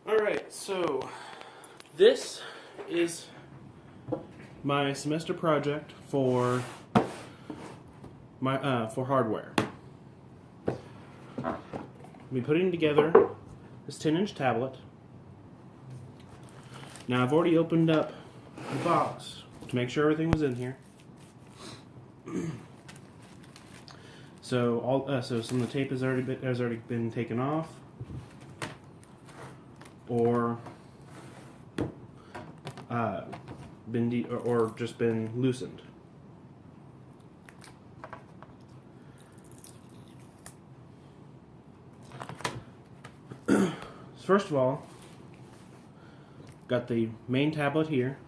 Alright, so this is my semester project for my for hardware. I'll be putting together this 10-inch tablet. Now I've already opened up the box to make sure everything was in here. So some of the tape has already been taken off, or just been loosened. First of all, got the main tablet here.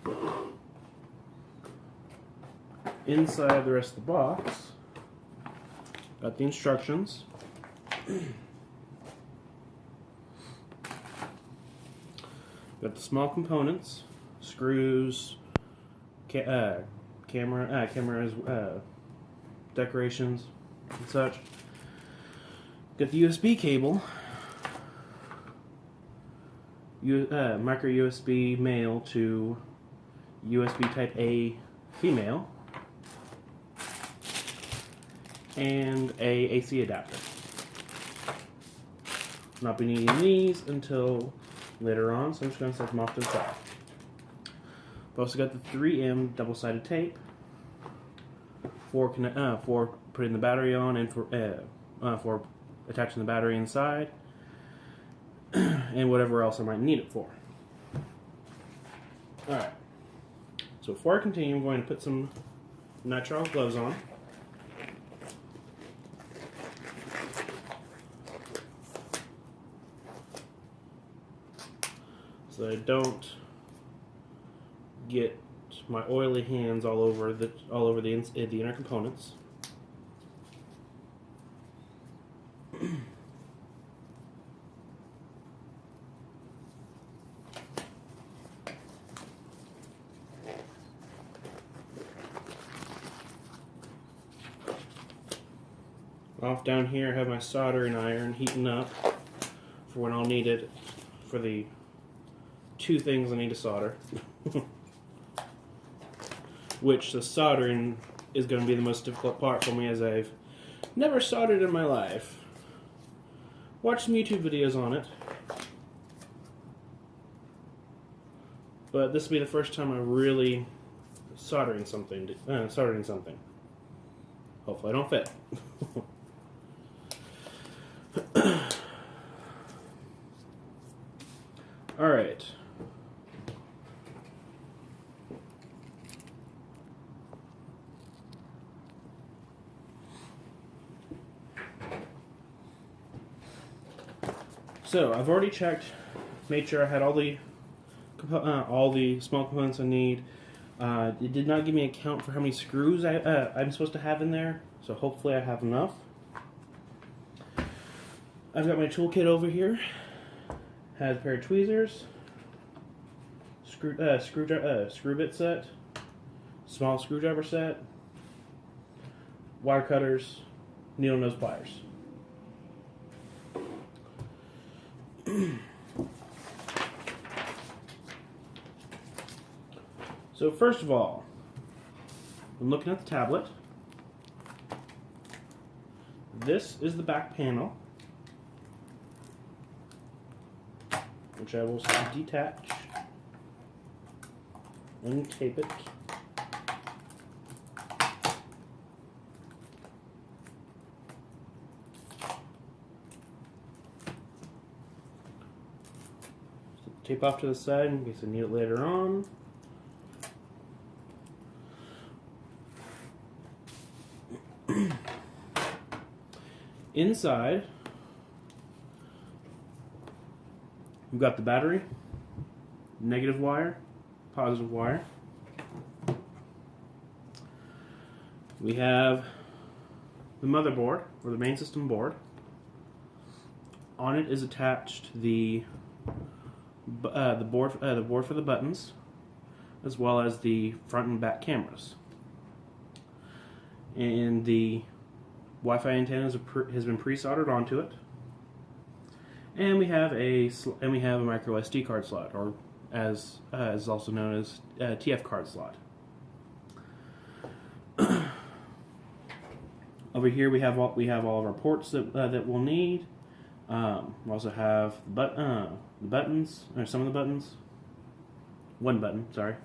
Inside the rest of the box, got the instructions. Got the small components, screws, cameras, decorations, and such. Got the USB cable, micro USB male to USB Type A female, and a AC adapter. Not be needing these until later on, so I'm just going to set them off to the side. I've also got the 3M double-sided tape for putting the battery on and for attaching the battery inside, and whatever else I might need it for. Alright, so before I continue, I'm going to put some nitrile gloves on. So I don't get my oily hands all over the inner components. Off down here I have my soldering iron heating up for when I'll need it for the two things I need to solder. Which the soldering is going to be the most difficult part for me, as I've never soldered in my life. Watched some YouTube videos on it, but this will be the first time I'm really soldering something. Hopefully I don't fit. Alright. So I've already checked, made sure I had all the small components I need. It did not give me a count for how many screws I'm supposed to have in there, so hopefully I have enough. I've got my toolkit over here. Has a pair of tweezers, screw bit set, small screwdriver set, wire cutters, needle nose pliers. So first of all, I'm looking at the tablet. This is the back panel, which I will detach and tape it. Tape off to the side in case I need it later on. Inside, we've got the battery, negative wire, positive wire. We have the motherboard, or the main system board. On it is attached the board for the buttons, as well as the front and back cameras. And the Wi-Fi antenna has been pre-soldered onto it. And we have a micro SD card slot, or as is also known as TF card slot. Over here we have all of our ports that we'll need. We also have the buttons, or some of the buttons. One button, sorry,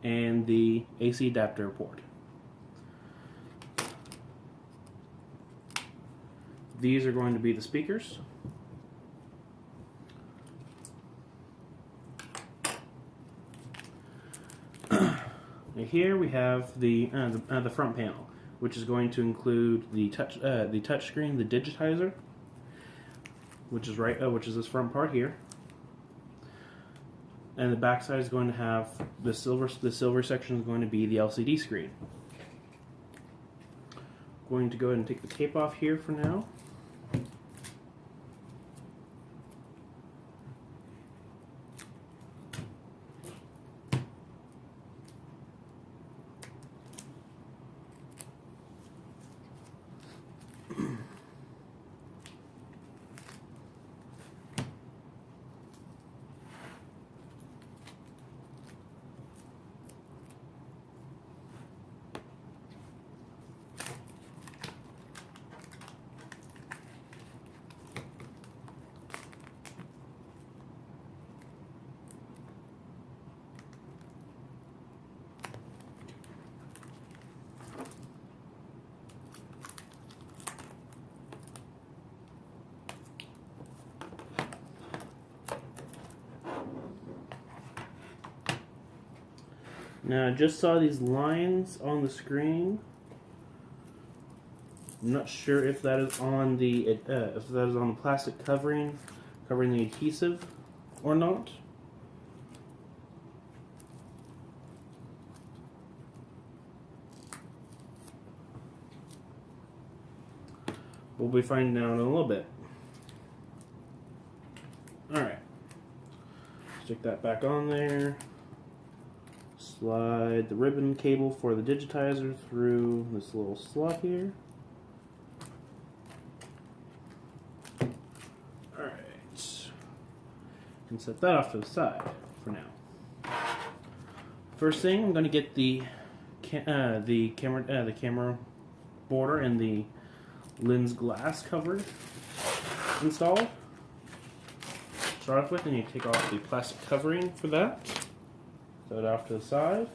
and the AC adapter port. These are going to be the speakers. Here we have the front panel, which is going to include the touch screen, the digitizer, which is this front part here, and the back side is going to have the silver section is going to be the LCD screen. Going to go ahead and take the tape off here for now. Now I just saw these lines on the screen. I'm not sure if that is on the plastic covering the adhesive or not. We'll be finding out in a little bit. Alright. Stick that back on there. Slide the ribbon cable for the digitizer through this little slot here. Alright. And set that off to the side for now. First thing, I'm going to get the camera border and the lens glass cover installed. Start off with, and you take off the plastic covering for that. Set it off to the side.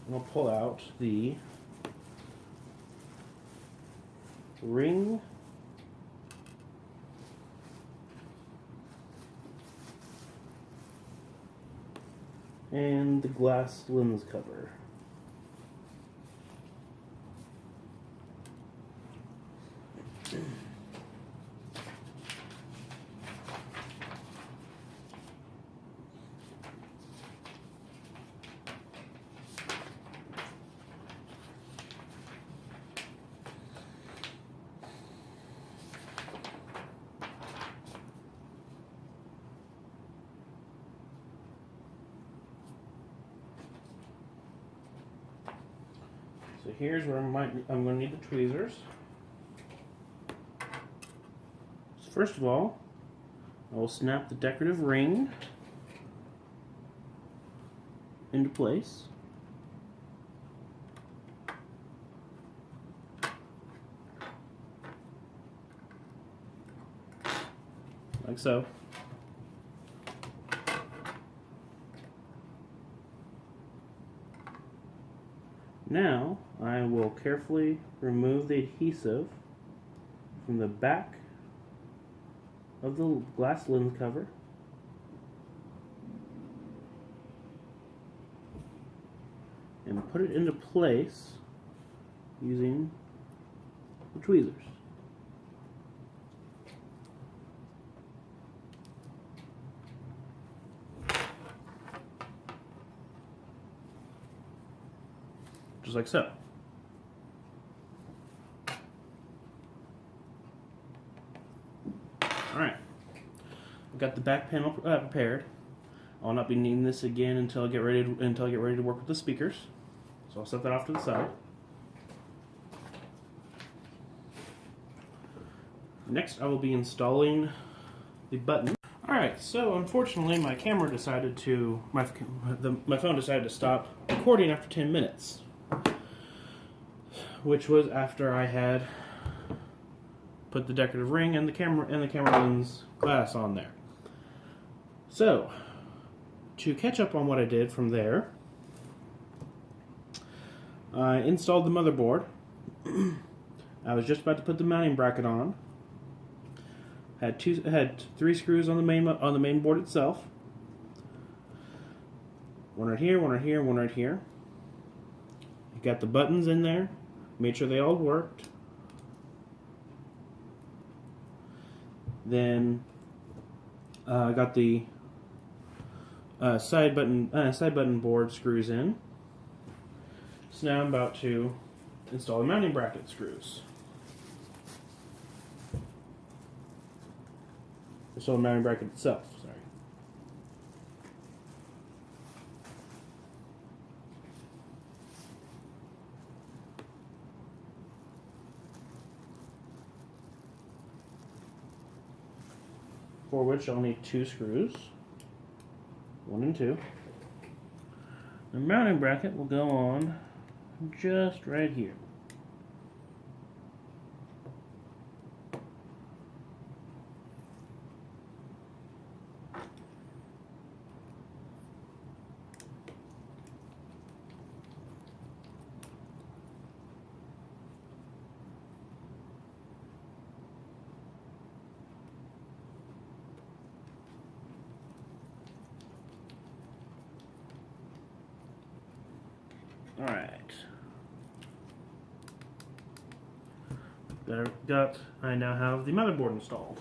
And we'll pull out the ring and the glass lens cover. So here's where I'm going to need the tweezers. So first of all, I will snap the decorative ring into place. Like so. Now, I will carefully remove the adhesive from the back of the glass lens cover. And put it into place using the tweezers. Just like so. Alright, I've got the back panel prepared. I'll not be needing this again until I get ready to work with the speakers. So I'll set that off to the side. Next, I will be installing the button. Alright, so unfortunately my camera decided to, my phone decided to stop recording after 10 minutes. Which was after I had put the decorative ring and the camera lens glass on there. So, to catch up on what I did from there, I installed the motherboard. I was just about to put the mounting bracket on. Had 3 screws on the main board itself. One right here, one right here, one right here. Got the buttons in there. Made sure they all worked. Then got the side button board screws in. So now I'm about to install the mounting bracket screws. So the mounting bracket itself, sorry. For which I'll need 2 screws, 1 and 2. The mounting bracket will go on just right here. Alright. I now have the motherboard installed.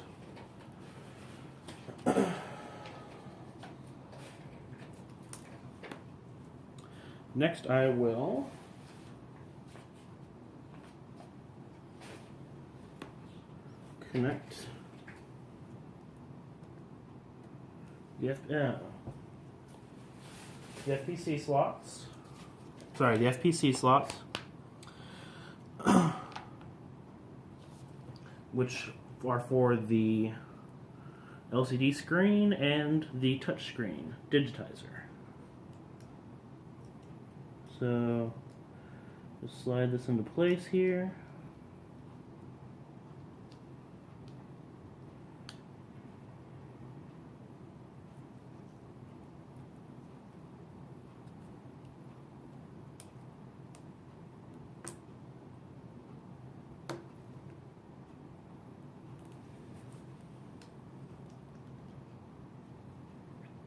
Next I will connect the FPC slots. Sorry, the FPC slots, which are for the LCD screen and the touchscreen digitizer. So, just slide this into place here.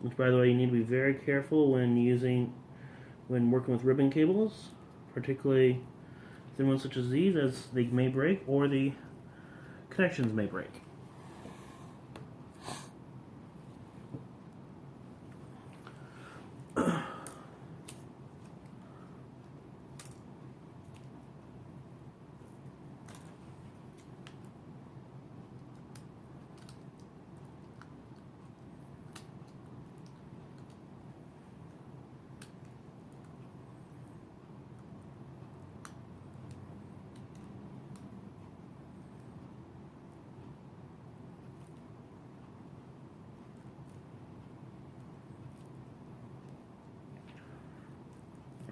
Which, by the way, you need to be very careful when working with ribbon cables, particularly thin ones such as these, as they may break or the connections may break.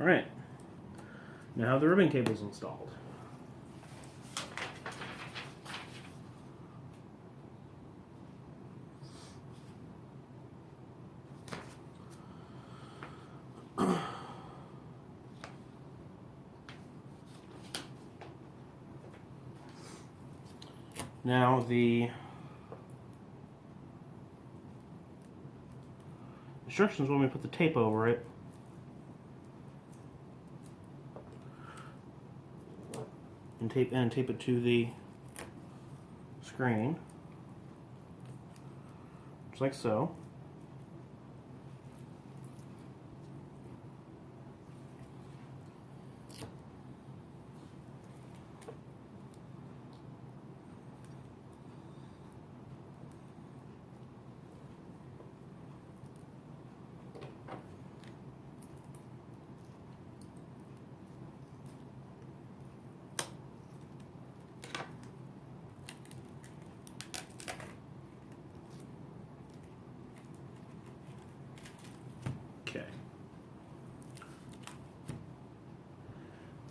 Alright, now the ribbon cable's installed. Now the instructions want me to put the tape over it. And tape it to the screen, just like so.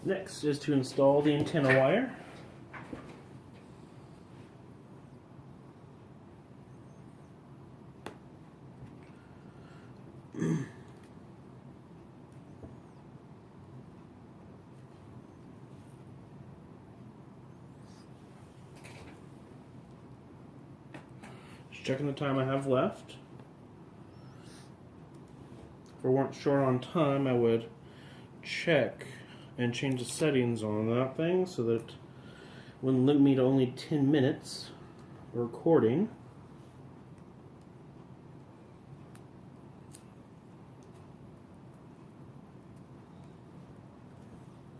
Next is to install the antenna wire. Just checking the time I have left. If I weren't short on time, I would check and change the settings on that thing so that it wouldn't limit me to only 10 minutes recording.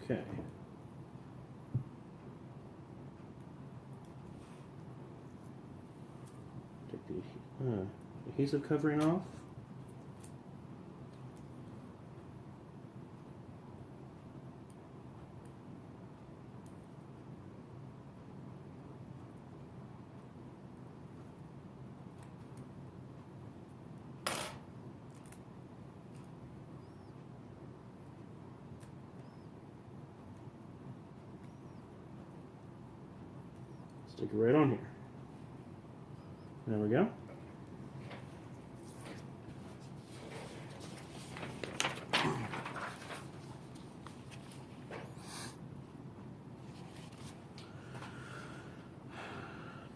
Okay. Take the adhesive covering off. Stick it right on here. There we go.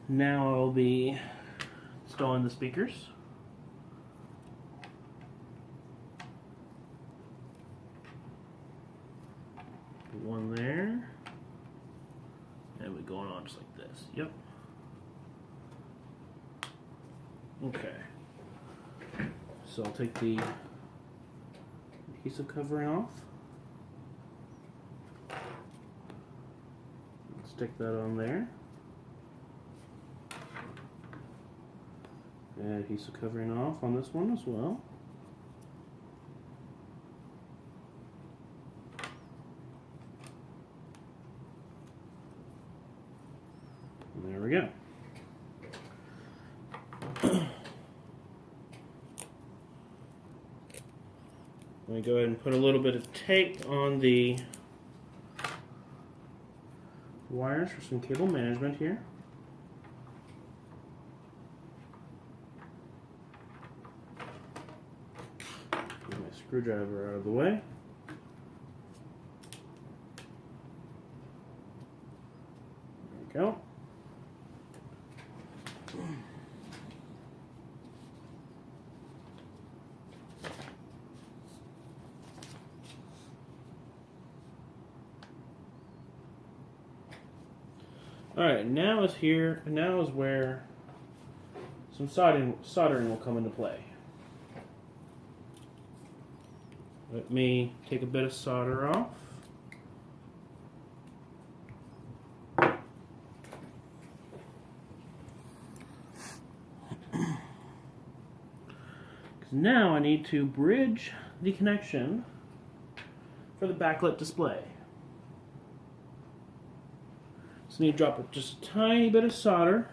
Now I'll be installing the speakers. One there. And we're going on just like this. Yep. Okay. So I'll take the adhesive covering off. Stick that on there. And adhesive covering off on this one as well. And there we go. Let me go ahead and put a little bit of tape on the wires for some cable management here. Get my screwdriver out of the way. There we go. Alright, now is where some soldering will come into play. Let me take a bit of solder off. Now I need to bridge the connection for the backlit display. So I need to drop just a tiny bit of solder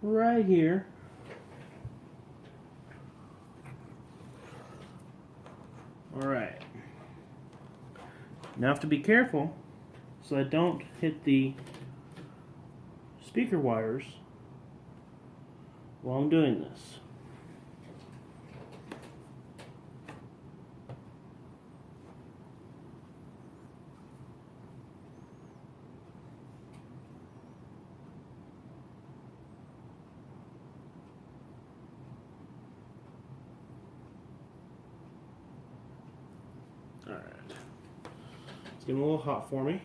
right here. Alright. Now I have to be careful so I don't hit the speaker wires while I'm doing this. Alright. It's getting a little hot for me.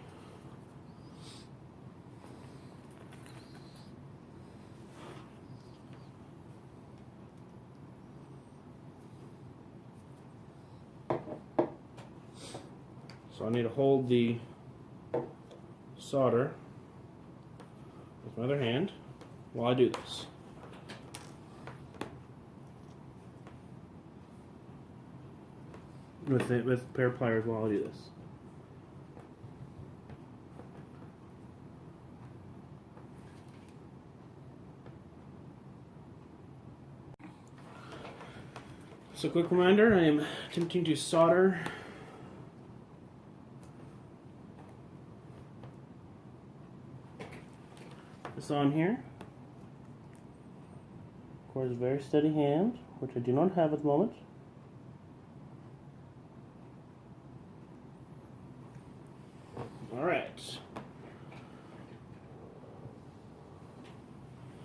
So I need to hold the solder with my other hand while I do this. With a pair of pliers while I do this. So quick reminder, I am attempting to solder this on here. Of course, very steady hand, which I do not have at the moment. Alright.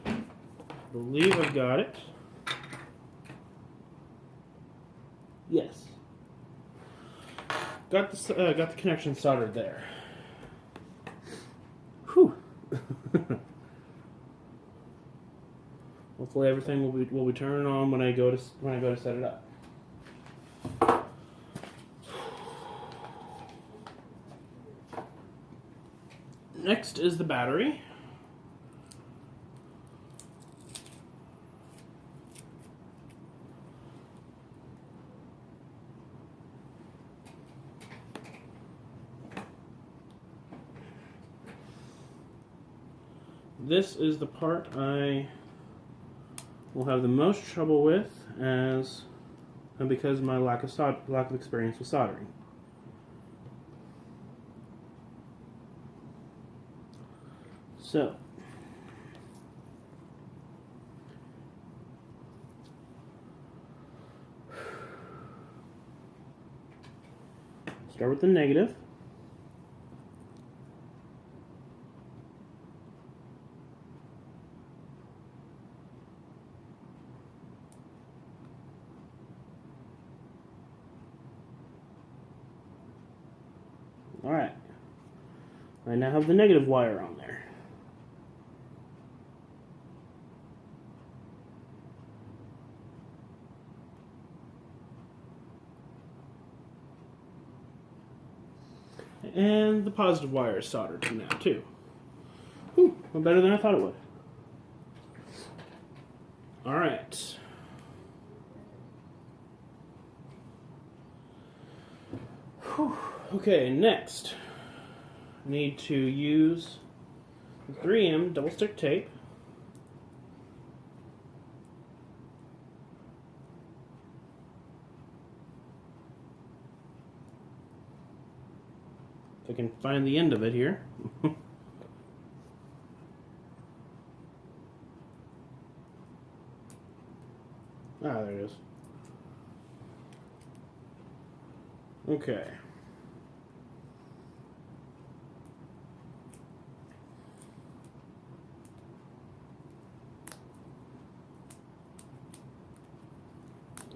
I believe I've got it. Yes. Got the connection soldered there. Whew. Hopefully everything will be turning on when I go to set it up. Next is the battery. This is the part I will have the most trouble with, because of my lack of experience with soldering. So, start with the negative. Alright, I now have the negative wire on there. And the positive wire is soldered to now too. Whew, well, better than I thought it would. Alright. Okay, next, I need to use 3M double stick tape. If I can find the end of it here. There it is. Okay.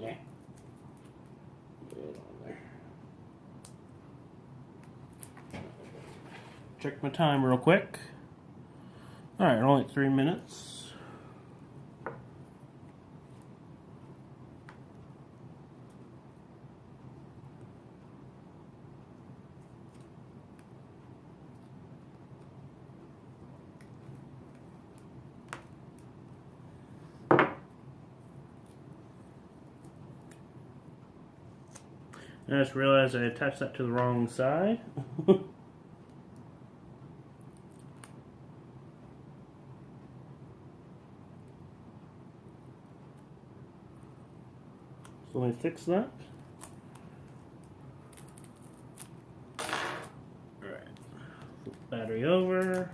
Yeah. Get it on there. Check my time real quick. Alright, only 3 minutes. I just realized I attached that to the wrong side. So let me fix that. Alright. Flip the battery over.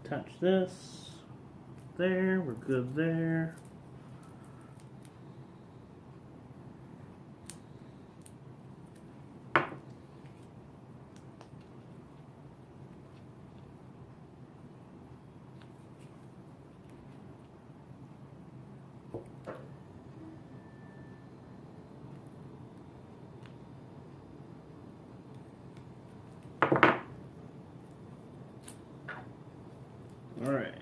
Attach this. There, we're good there. All right.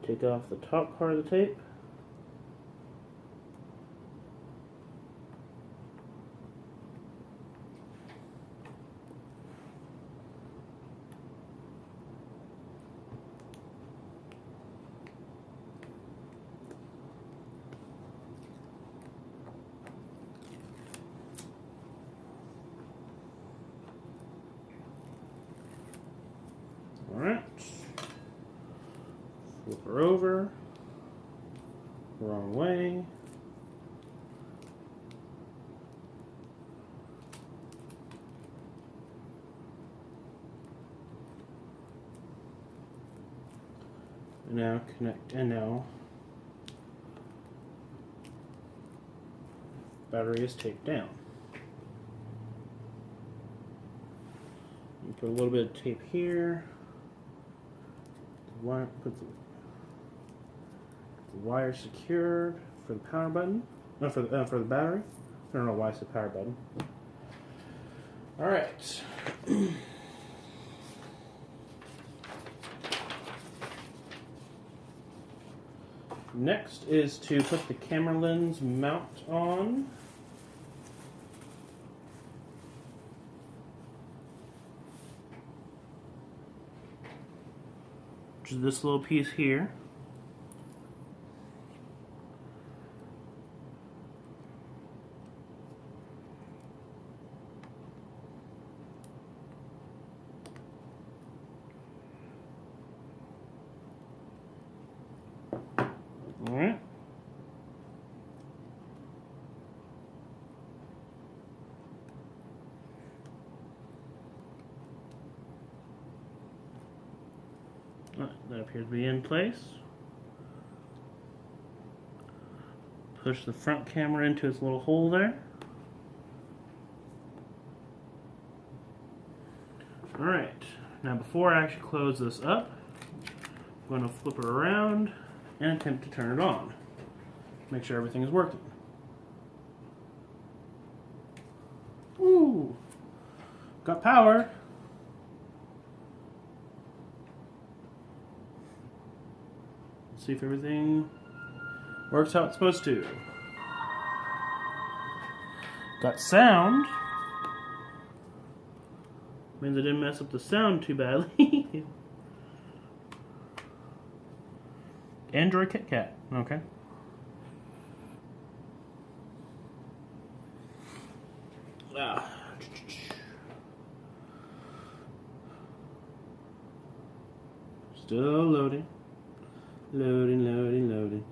Take off the top part of the tape. Alright. Flip her over. Wrong way. And now connect, and now battery is taped down. You put a little bit of tape here. Put the wire secured for the power button. No, for the battery. I don't know why it's the power button. All right. Next is to put the camera lens mount on. Which is this little piece here. Alright. That appears to be in place. Push the front camera into its little hole there. Alright, now before I actually close this up, I'm going to flip it around and attempt to turn it on. Make sure everything is working. Ooh! Got power! Let's see if everything works how it's supposed to. Got sound. Means I didn't mess up the sound too badly. Android Kit Kat. Okay. Still loading. Loading, loading, loading.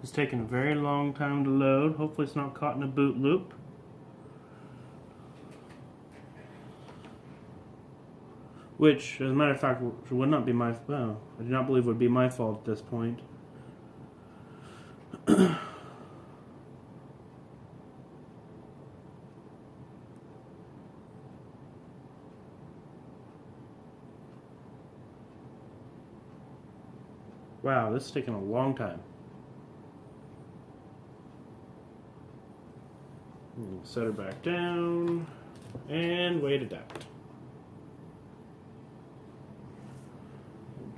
It's taking a very long time to load. Hopefully it's not caught in a boot loop. Which, as a matter of fact, would not be my... Well, I do not believe would be my fault at this point. Wow, this is taking a long time. Set her back down and wait it out.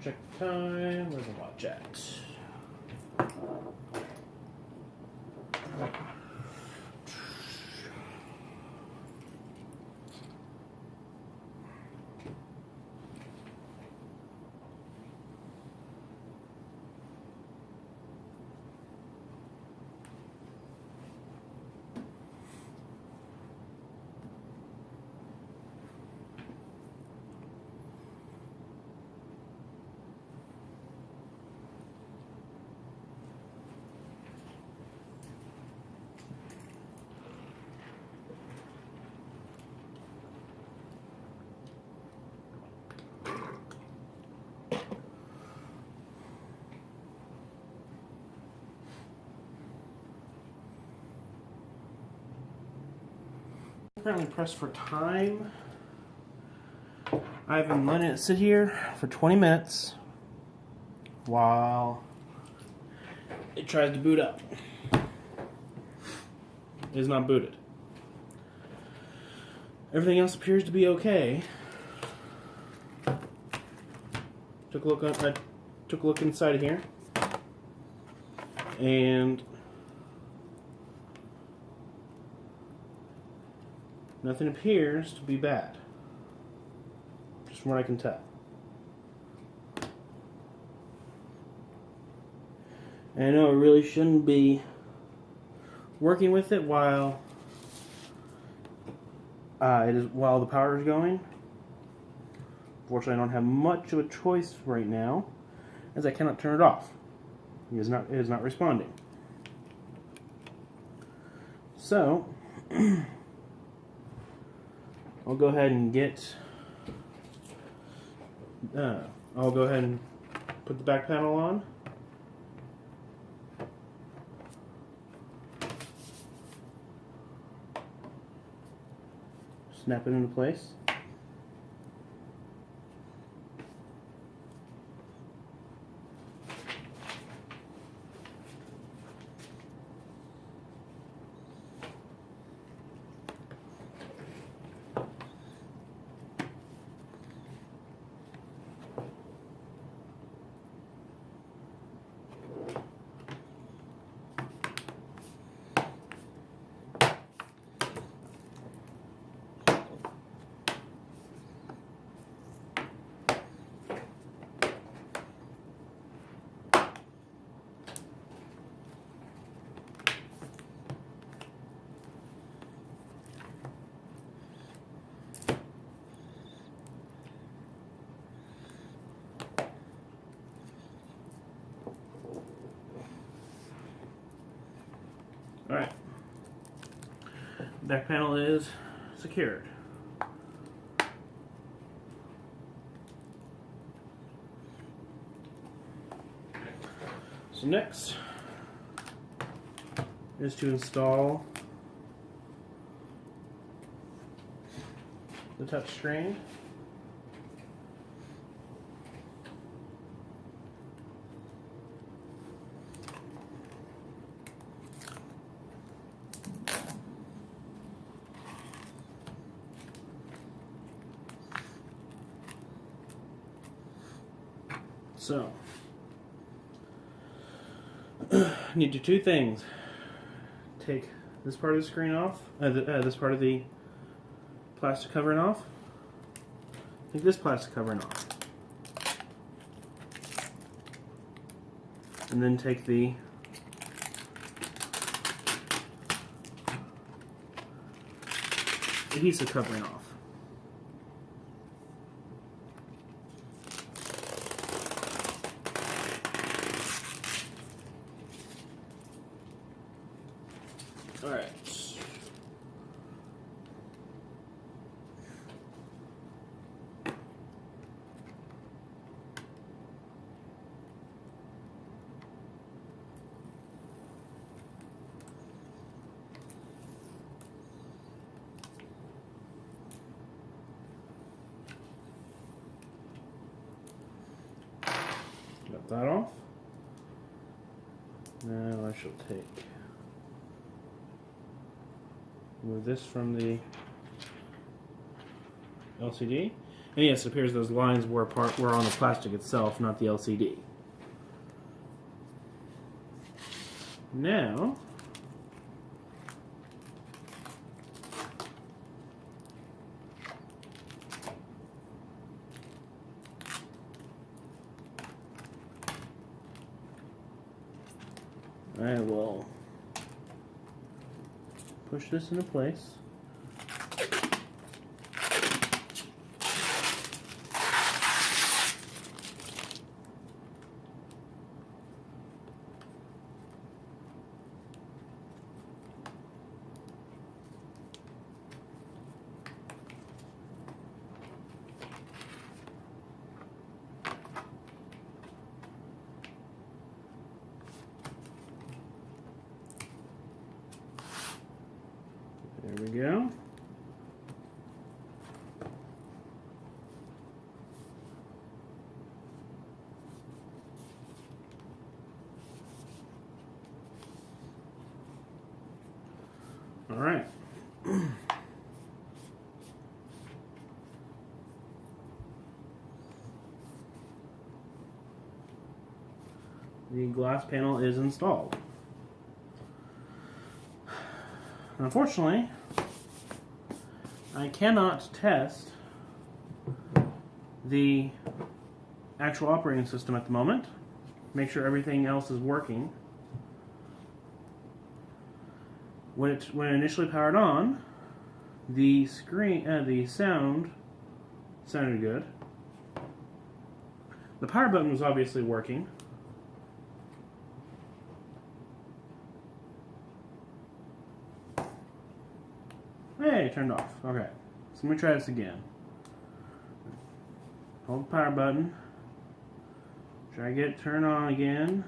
Check the time. Where's the watch at? Apparently pressed for time. I've been letting it sit here for 20 minutes while it tries to boot up. It is not booted. Everything else appears to be okay. took a look inside of here, and nothing appears to be bad, just from what I can tell. And I know I really shouldn't be working with it while while the power is going. Fortunately, I don't have much of a choice right now, as I cannot turn it off. It is not responding. So I'll go ahead and I'll go ahead and put the back panel on. Snap it into place. Alright, back panel is secured. So next is to install the touch screen. So, need to do two things. Take this part of the screen off, this part of the plastic covering off. Take this plastic covering off. And then take the adhesive covering off. Alright. Got that off. Now I shall move this from the LCD. And yes, it appears those lines were on the plastic itself, not the LCD. Now, I will push this into place. There we go. All right. the glass panel is installed. Unfortunately, I cannot test the actual operating system at the moment. Make sure everything else is working. When it initially powered on, the sound sounded good. The power button was obviously working. Hey, it turned off. Okay, so let me try this again. Hold the power button. Try to get it turned on again.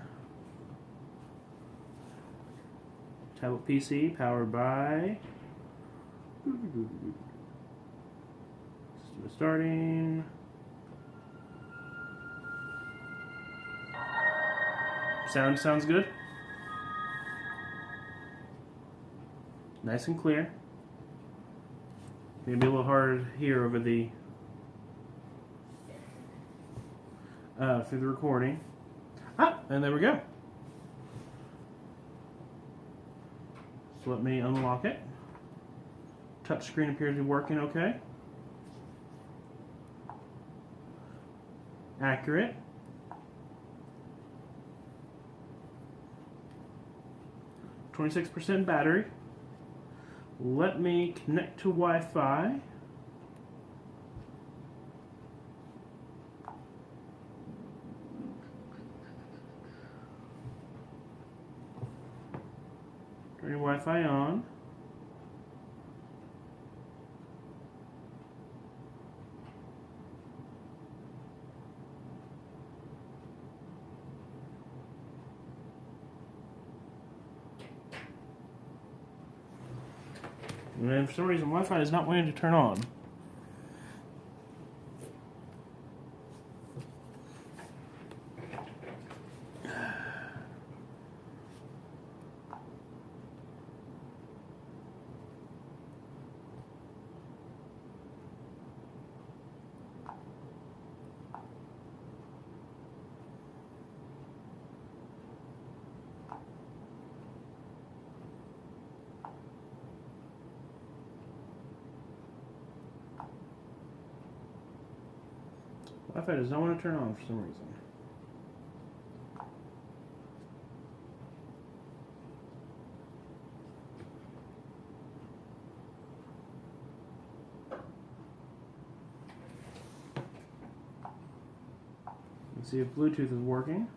Tablet PC powered by. System is starting. Sounds good. Nice and clear. Maybe a little hard here over the through the recording. And there we go. So let me unlock it. Touch screen appears to be working okay. Accurate. %26 battery. Let me connect to Wi-Fi. Turning Wi-Fi on. And for some reason, Wi-Fi is not wanting to turn on. Wi-Fi does not want to turn on for some reason. Let's see if Bluetooth is working.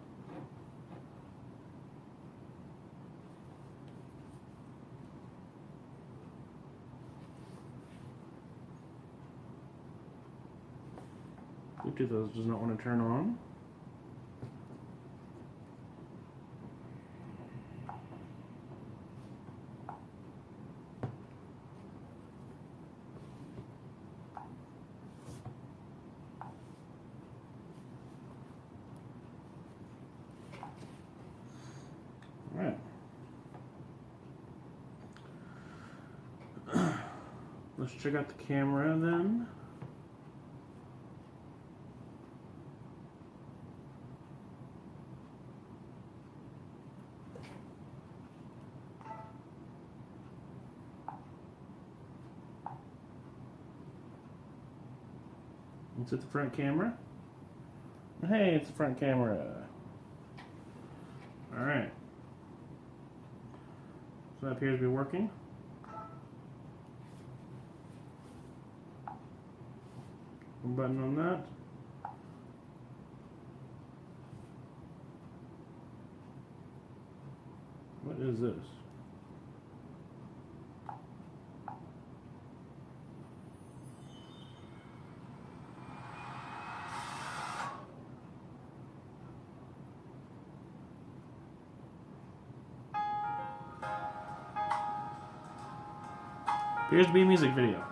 Bluetooth does not want to turn on. All right. Let's check out the camera then. It's at the front camera. Hey, it's the front camera. Alright. So that appears to be working. One button on that. What is this? Appears to be a music video.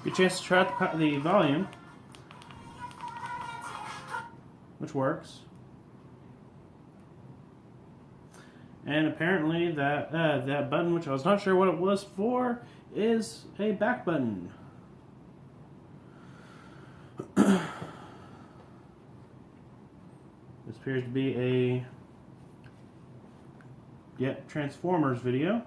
Good chance to try out the volume, which works. And apparently that button, which I was not sure what it was for, is a back button. This appears to be a Transformers video.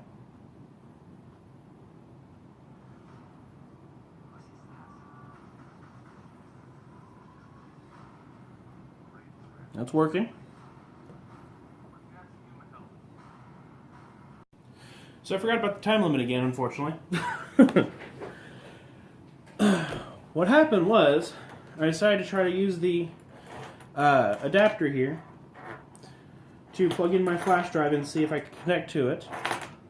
That's working. So I forgot about the time limit again, unfortunately. What happened was, I decided to try to use the adapter here to plug in my flash drive and see if I could connect to it.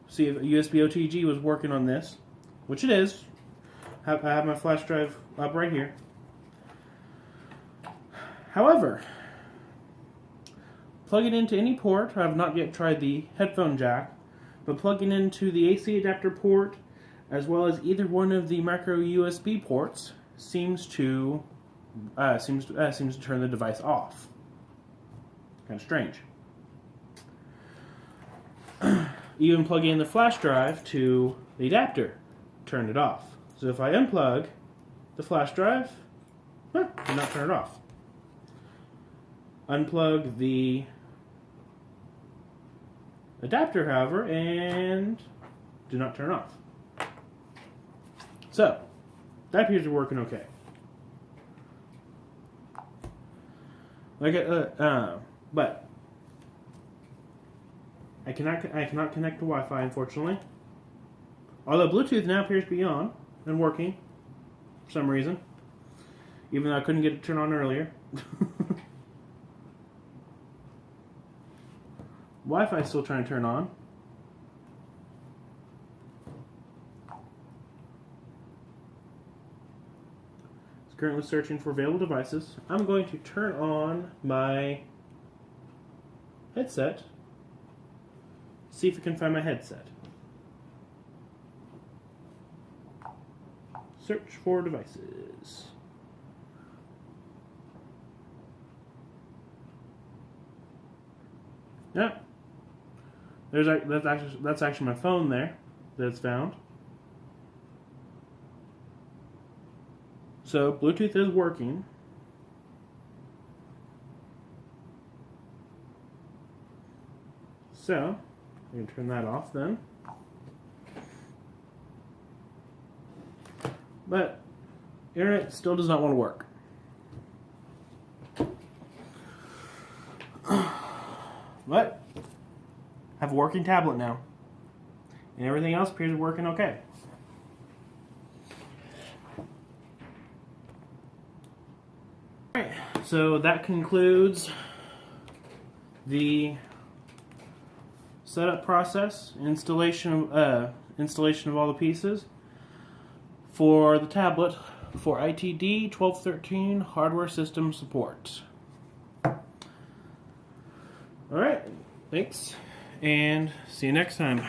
See if USB OTG was working on this, which it is. I have my flash drive up right here. However, plug it into any port. I have not yet tried the headphone jack, but plugging into the AC adapter port as well as either one of the micro USB ports seems to turn the device off. Kind of strange. Even plugging in the flash drive to the adapter turned it off. So if I unplug the flash drive, did not turn it off. Unplug the adapter, however, and do not turn off. So that appears to be working okay. But I cannot connect to Wi-Fi, unfortunately. Although Bluetooth now appears to be on and working for some reason, even though I couldn't get it to turn on earlier. Wi-Fi is still trying to turn on. It's currently searching for available devices. I'm going to turn on my headset. See if I can find my headset. Search for devices. Yeah. That's actually my phone there that it's found. So Bluetooth is working. So I'm going to turn that off then. But internet still does not want to work. But I have a working tablet now. And everything else appears to be working okay. Alright, so that concludes the setup process, installation of all the pieces for the tablet for ITD 1213 hardware system support. Alright, thanks, and see you next time.